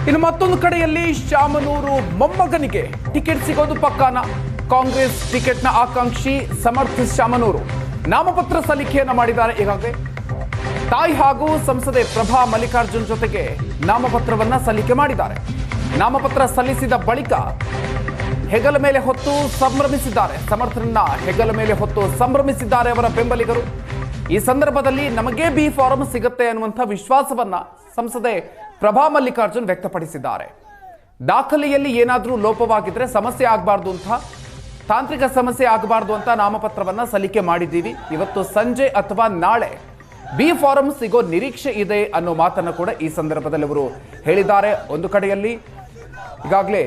ಇನ್ನು ಮತ್ತೊಂದು ಕಡೆಯಲ್ಲಿ ಶಾಮನೂರು ಮೊಮ್ಮಗನಿಗೆ ಟಿಕೆಟ್ ಸಿಗೋದು ಪಕ್ಕಾನ. ಕಾಂಗ್ರೆಸ್ ಟಿಕೆಟ್ನ ಆಕಾಂಕ್ಷಿ ಸಮರ್ಥ ಶಾಮನೂರು ನಾಮಪತ್ರ ಸಲ್ಲಿಕೆಯನ್ನ ಮಾಡಿದ್ದಾರೆ. ಈಗಾಗಲೇ ತಾಯಿ ಹಾಗೂ ಸಂಸದೆ ಪ್ರಭಾ ಮಲ್ಲಿಕಾರ್ಜುನ್ ಜೊತೆಗೆ ನಾಮಪತ್ರವನ್ನ ಸಲ್ಲಿಕೆ ಮಾಡಿದ್ದಾರೆ. ನಾಮಪತ್ರ ಸಲ್ಲಿಸಿದ ಬಳಿಕ ಹೆಗಲ ಮೇಲೆ ಹೊತ್ತು ಸಂಭ್ರಮಿಸಿದ್ದಾರೆ. ಸಮರ್ಥರನ್ನ ಹೆಗಲ ಮೇಲೆ ಹೊತ್ತು ಸಂಭ್ರಮಿಸಿದ್ದಾರೆ ಅವರ ಬೆಂಬಲಿಗರು. ಈ ಸಂದರ್ಭದಲ್ಲಿ ನಮಗೆ ಬಿ ಫಾರಂ ಸಿಗುತ್ತೆ ಅನ್ನುವಂಥ ವಿಶ್ವಾಸವನ್ನ ಸಂಸದೆ ಪ್ರಭಾ ಮಲ್ಲಿಕಾರ್ಜುನ್ ವ್ಯಕ್ತಪಡಿಸಿದ್ದಾರೆ. ದಾಖಲೆಯಲ್ಲಿ ಏನಾದರೂ ಲೋಪವಾಗಿದ್ರೆ ಸಮಸ್ಯೆ ಆಗಬಾರ್ದು ಅಂತ, ತಾಂತ್ರಿಕ ಸಮಸ್ಯೆ ಆಗಬಾರ್ದು ಅಂತ ನಾಮಪತ್ರವನ್ನ ಸಲ್ಲಿಕೆ ಮಾಡಿದ್ದೀವಿ. ಇವತ್ತು ಸಂಜೆ ಅಥವಾ ನಾಳೆ ಬಿ ಫಾರಂ ಸಿಗೋ ನಿರೀಕ್ಷೆ ಇದೆ ಅನ್ನೋ ಮಾತನ್ನು ಕೂಡ ಈ ಸಂದರ್ಭದಲ್ಲಿ ಅವರು ಹೇಳಿದ್ದಾರೆ. ಒಂದು ಕಡೆಯಲ್ಲಿ ಈಗಾಗಲೇ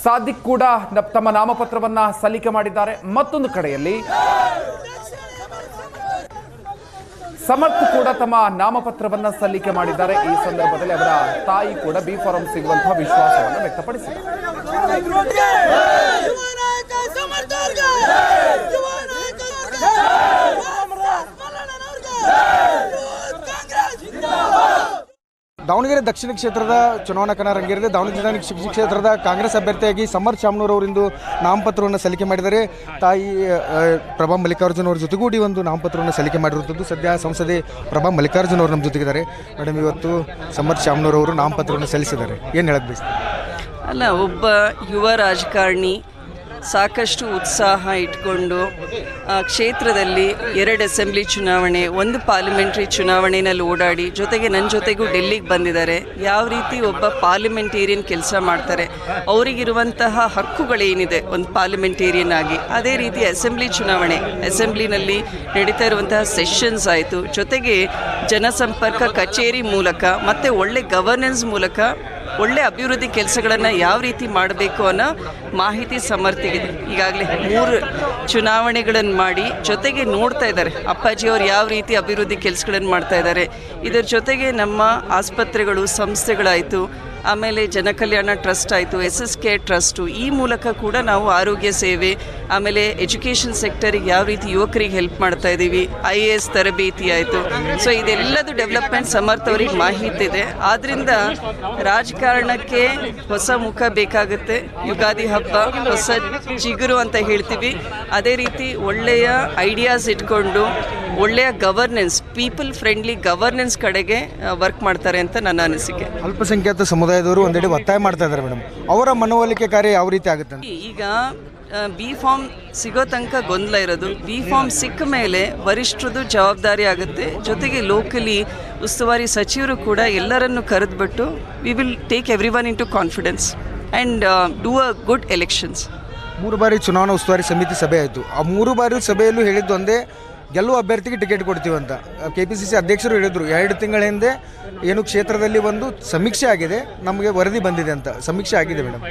ಸಾದಿಕ್ ಕೂಡ ತಮ್ಮ ನಾಮಪತ್ರವನ್ನ ಸಲ್ಲಿಕೆ ಮಾಡಿದ್ದಾರೆ. ಮತ್ತೊಂದು ಕಡೆಯಲ್ಲಿ ಸಮರ್ಥ ಕೂಡ ತಮ್ಮ ನಾಮಪತ್ರವನ್ನ ಸಲ್ಲಿಕೆ ಮಾಡಿದ್ದಾರೆ. ಈ ಸಂದರ್ಭದಲ್ಲಿ ಅವರ ತಾಯಿ ಕೂಡ ಬಿ ಫಾರಂ ಸಿಗುವಂತಹ ವಿಶ್ವಾಸವನ್ನು ವ್ಯಕ್ತಪಡಿಸಿದ್ದಾರೆ. ದಾವಣಗೆರೆ ದಕ್ಷಿಣ ಕ್ಷೇತ್ರದ ಚುನಾವಣಾ ಕಣ ರಂಗೇರಿದೆ. ದಾವಣಗೆರೆ ಕ್ಷೇತ್ರದ ಕಾಂಗ್ರೆಸ್ ಅಭ್ಯರ್ಥಿಯಾಗಿ ಸಮರ್ಥ ಶಾಮನೂರು ಅವರಿಂದು ನಾಮಪತ್ರವನ್ನು ಸಲ್ಲಿಕೆ ಮಾಡಿದ್ದಾರೆ. ತಾಯಿ ಪ್ರಭಾ ಮಲ್ಲಿಕಾರ್ಜುನ್ ಅವರ ಜೊತೆಗೂಡಿ ಒಂದು ನಾಮಪತ್ರವನ್ನು ಸಲ್ಲಿಕೆ ಮಾಡಿರುವಂಥದ್ದು. ಸದ್ಯ ಸಂಸದೆ ಪ್ರಭಾ ಮಲ್ಲಿಕಾರ್ಜುನ್ ಅವರು ನಮ್ಮ ಜೊತೆಗಿದ್ದಾರೆ. ಮೇಡಮ್, ಇವತ್ತು ಸಮರ್ಥ ಶಾಮನೂರು ಅವರು ನಾಮಪತ್ರವನ್ನು ಸಲ್ಲಿಸಿದ್ದಾರೆ, ಏನು ಹೇಳಕ್ ಬಯಸ್ತಾರೆ? ಅಲ್ಲ, ಒಬ್ಬ ಯುವ ರಾಜಕಾರಣಿ ಸಾಕಷ್ಟು ಉತ್ಸಾಹ ಇಟ್ಕೊಂಡು ಕ್ಷೇತ್ರದಲ್ಲಿ 2 ಅಸೆಂಬ್ಲಿ ಚುನಾವಣೆ, 1 ಪಾರ್ಲಿಮೆಂಟ್ರಿ ಚುನಾವಣೆಯಲ್ಲಿ ಓಡಾಡಿ, ಜೊತೆಗೆ ನನ್ನ ಜೊತೆಗೂ ಡೆಲ್ಲಿಗೆ ಬಂದಿದ್ದಾರೆ. ಯಾವ ರೀತಿ ಒಬ್ಬ ಪಾರ್ಲಿಮೆಂಟೇರಿಯನ್ ಕೆಲಸ ಮಾಡ್ತಾರೆ, ಅವರಿಗಿರುವಂತಹ ಹಕ್ಕುಗಳೇನಿದೆ ಒಂದು ಪಾರ್ಲಿಮೆಂಟೇರಿಯನ್ ಆಗಿ, ಅದೇ ರೀತಿ ಅಸೆಂಬ್ಲಿ ಚುನಾವಣೆ, ಅಸೆಂಬ್ಲಿನಲ್ಲಿ ನಡೀತಾ ಇರುವಂತಹ ಸೆಷನ್ಸ್ ಆಯಿತು, ಜೊತೆಗೆ ಜನಸಂಪರ್ಕ ಕಚೇರಿ ಮೂಲಕ ಮತ್ತು ಒಳ್ಳೆ ಗವರ್ನೆನ್ಸ್ ಮೂಲಕ ಒಳ್ಳೆ ಅಭಿವೃದ್ಧಿ ಕೆಲಸಗಳನ್ನು ಯಾವ ರೀತಿ ಮಾಡಬೇಕು ಅನ್ನೋ ಮಾಹಿತಿ ಸಮರ್ಥಿಗಿದೆ. ಈಗಾಗಲೇ 3 ಚುನಾವಣೆಗಳನ್ನು ಮಾಡಿ ಜೊತೆಗೆ ನೋಡ್ತಾ ಇದ್ದಾರೆ ಅಪ್ಪಾಜಿಯವರು ಯಾವ ರೀತಿ ಅಭಿವೃದ್ಧಿ ಕೆಲಸಗಳನ್ನು ಮಾಡ್ತಾ ಇದ್ದಾರೆ. ಇದರ ಜೊತೆಗೆ ನಮ್ಮ ಆಸ್ಪತ್ರೆಗಳು, ಸಂಸ್ಥೆಗಳಾಯಿತು, ಆಮೇಲೆ ಜನಕಲ್ಯಾಣ ಟ್ರಸ್ಟ್ ಆಯಿತು, SSK ಟ್ರಸ್ಟು, ಈ ಮೂಲಕ ಕೂಡ ನಾವು ಆರೋಗ್ಯ ಸೇವೆ, ಆಮೇಲೆ ಎಜುಕೇಷನ್ ಸೆಕ್ಟರಿಗೆ ಯಾವ ರೀತಿ ಯುವಕರಿಗೆ ಹೆಲ್ಪ್ ಮಾಡ್ತಾ ಇದ್ದೀವಿ, IAS ತರಬೇತಿ ಆಯಿತು. ಸೊ ಇದೆಲ್ಲದು ಡೆವಲಪ್ಮೆಂಟ್ ಸಮರ್ಥ ಅವರಿಗೆ ಮಾಹಿತಿ ಇದೆ. ಆದ್ದರಿಂದ ರಾಜಕಾರಣಕ್ಕೆ ಹೊಸ ಮುಖ ಬೇಕಾಗುತ್ತೆ. ಯುಗಾದಿ ಹಬ್ಬ ಹೊಸ ಚಿಗುರು ಅಂತ ಹೇಳ್ತೀವಿ. ಅದೇ ರೀತಿ ಒಳ್ಳೆಯ ಐಡಿಯಾಸ್ ಇಟ್ಕೊಂಡು ಒಳ್ಳೆಯ ಗವರ್ನೆನ್ಸ್, ಪೀಪಲ್ ಫ್ರೆಂಡ್ಲಿ ಗವರ್ನೆನ್ಸ್ ಕಡೆಗೆ ವರ್ಕ್ ಮಾಡ್ತಾರೆ ಅಂತ ನನ್ನ ಅನಿಸಿಕೆ. ಅಲ್ಪಸಂಖ್ಯಾತ ಸಮುದಾಯದವರು ಒಂದೆಡೆ ಒತ್ತಾಯ ಮಾಡ್ತಾ ಇದ್ದಾರೆ ಮೇಡಮ್, ಅವರ ಮನವೊಲಿಕೆ ಕಾರ್ಯ ಯಾವ ರೀತಿ ಆಗುತ್ತೆ? ಈಗ ಬಿ ಫಾರ್ಮ್ ಸಿಗೋ ತನಕ ಗೊಂದಲ ಇರೋದು. ಬಿ ಫಾರ್ಮ್ ಸಿಕ್ಕ ಮೇಲೆ ವರಿಷ್ಠರದು ಜವಾಬ್ದಾರಿ ಆಗುತ್ತೆ. ಜೊತೆಗೆ ಲೋಕಲಿ ಉಸ್ತುವಾರಿ ಸಚಿವರು ಕೂಡ ಎಲ್ಲರನ್ನು ಕರೆದುಬಿಟ್ಟು we will take every one in to confidence and do a good elections. 3 ಬಾರಿ ಚುನಾವಣಾ ಉಸ್ತುವಾರಿ ಸಮಿತಿ ಸಭೆ ಆಯಿತು. ಆ 3 ಬಾರಿ ಸಭೆಯಲ್ಲೂ ಹೇಳಿದ್ದು ಒಂದೇ, ಗೆಲ್ಲುವ ಅಭ್ಯರ್ಥಿಗೆ ಟಿಕೆಟ್ ಕೊಡ್ತೀವಂತ. KPCC ಅಧ್ಯಕ್ಷರು ಹೇಳಿದರು 2 ತಿಂಗಳ ಹಿಂದೆ ಏನು ಕ್ಷೇತ್ರದಲ್ಲಿ ಒಂದು ಸಮೀಕ್ಷೆ ಆಗಿದೆ, ನಮಗೆ ವರದಿ ಬಂದಿದೆ ಅಂತ. ಸಮೀಕ್ಷೆ ಆಗಿದೆ ಮೇಡಮ್?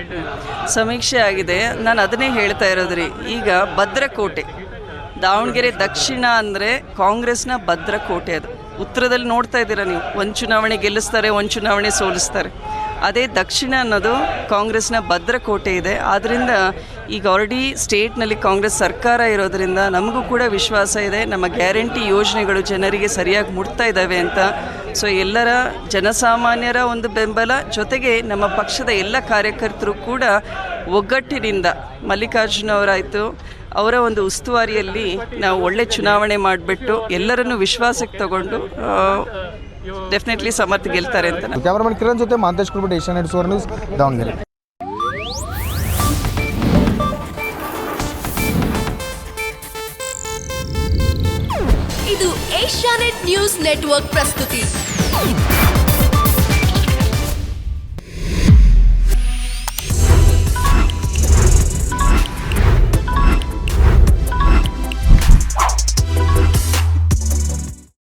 ಸಮೀಕ್ಷೆ ಆಗಿದೆ. ನಾನು ಅದನ್ನೇ ಹೇಳ್ತಾ ಇರೋದ್ರಿ. ಈಗ ಭದ್ರಕೋಟೆ ದಾವಣಗೆರೆ ದಕ್ಷಿಣ ಅಂದರೆ ಕಾಂಗ್ರೆಸ್ನ ಭದ್ರಕೋಟೆ. ಅದು ಉತ್ತರದಲ್ಲಿ ನೋಡ್ತಾ ಇದ್ದೀರಾ ನೀವು, 1 ಚುನಾವಣೆ ಗೆಲ್ಲಿಸ್ತಾರೆ, 1 ಚುನಾವಣೆ ಸೋಲಿಸ್ತಾರೆ. ಅದೇ ದಕ್ಷಿಣ ಅನ್ನೋದು ಕಾಂಗ್ರೆಸ್ನ ಭದ್ರಕೋಟೆ ಇದೆ. ಆದ್ದರಿಂದ ಈಗ ಆಲ್ರೆಡಿ ಸ್ಟೇಟ್ನಲ್ಲಿ ಕಾಂಗ್ರೆಸ್ ಸರ್ಕಾರ ಇರೋದರಿಂದ ನಮಗೂ ಕೂಡ ವಿಶ್ವಾಸ ಇದೆ, ನಮ್ಮ ಗ್ಯಾರಂಟಿ ಯೋಜನೆಗಳು ಜನರಿಗೆ ಸರಿಯಾಗಿ ಮುಟ್ತಾ ಇದ್ದಾವೆ ಅಂತ. ಸೊ ಎಲ್ಲರ ಜನಸಾಮಾನ್ಯರ ಒಂದು ಬೆಂಬಲ, ಜೊತೆಗೆ ನಮ್ಮ ಪಕ್ಷದ ಎಲ್ಲ ಕಾರ್ಯಕರ್ತರು ಕೂಡ ಒಗ್ಗಟ್ಟಿನಿಂದ ಮಲ್ಲಿಕಾರ್ಜುನ ಅವರಾಯಿತು, ಅವರ ಒಂದು ಉಸ್ತುವಾರಿಯಲ್ಲಿ ನಾವು ಒಳ್ಳೆ ಚುನಾವಣೆ ಮಾಡಿಬಿಟ್ಟು ಎಲ್ಲರನ್ನು ವಿಶ್ವಾಸಕ್ಕೆ ತಗೊಂಡು ಡೆಫಿನೆಟ್ಲಿ ಸಮರ್ಥ ಗೆಲ್ತಾರೆ ಅಂತ. ಕ್ಯಾಮರಾಮನ್ ಕಿರಣ್ ಜೊತೆ ಮಾಂತೇಶ್ ಕುರ್ಬಟ್, ಏಷ್ಯನ್ ನೆಟ್ 4 ನ್ಯೂಸ್, ದಾವಣಗೆರೆ. ಇದು ಏಷ್ಯಾನೆಟ್ ನ್ಯೂಸ್ ನೆಟ್ವರ್ಕ್ ಪ್ರಸ್ತುತಿ.